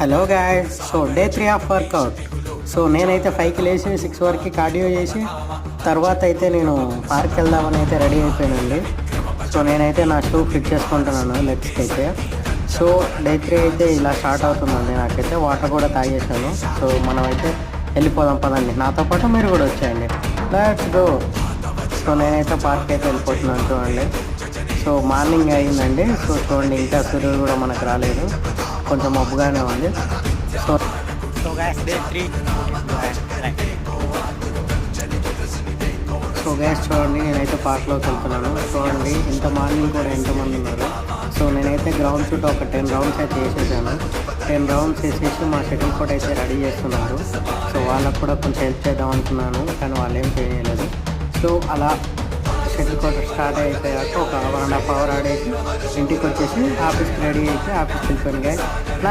Hello guys, so day 3 of work out. So నేనైతే 5కి లేచి 6 వరకు కార్డియో చేసి తర్వాత అయితే నేను పార్క్ వెళ్దామని అయితే రెడీ అయిపోయానండి. సో నేనైతే నా షూ ఫిట్ చేసుకుంటున్నాను లెగ్స్కి అయితే. సో డే 3 అయితే ఇలా స్టార్ట్ అవుతుందండి. నాకైతే వాటర్ కూడా తాగేసాను. సో మనం అయితే వెళ్ళిపోదాం పదండి, నాతో పాటు మీరు కూడా వచ్చేయండి. Let's go. సో నేనైతే పార్క్ అయితే వెళ్ళిపోతున్నాను చూడండి. సో మార్నింగ్ అయిందండి. సో చూడండి, ఇంకా సూర్యుడు కూడా మనకు రాలేదు, కొంచెం మబ్బుగానే ఉంది. సో సో గ్యాస్ చూడండి, నేనైతే పార్క్లోకి వెళ్తున్నాను. చూడండి ఇంత మార్నింగ్ కూడా ఎంతమంది ఉన్నారు. సో నేనైతే గ్రౌండ్ చుట్టూ ఒక 10 రౌండ్స్ అయితే వేసేసాను. 10 రౌండ్స్ వేసేసి మా షటిల్ కోర్ట్ అయితే రెడీ చేస్తున్నారు. సో వాళ్ళకు కూడా కొంచెం హెల్ప్ చేద్దాం అనుకున్నాను, కానీ వాళ్ళు ఏం చేయలేదు. సో అలా షటిల్ కోర్ట్ స్టార్ట్ అయిపోయాక ఒక 1.5 hour ఆడేసి ఇంటికి వచ్చేసి ఆఫీస్కి రెడీ అయితే ఆఫీస్కి వెళ్ళిపోయాను.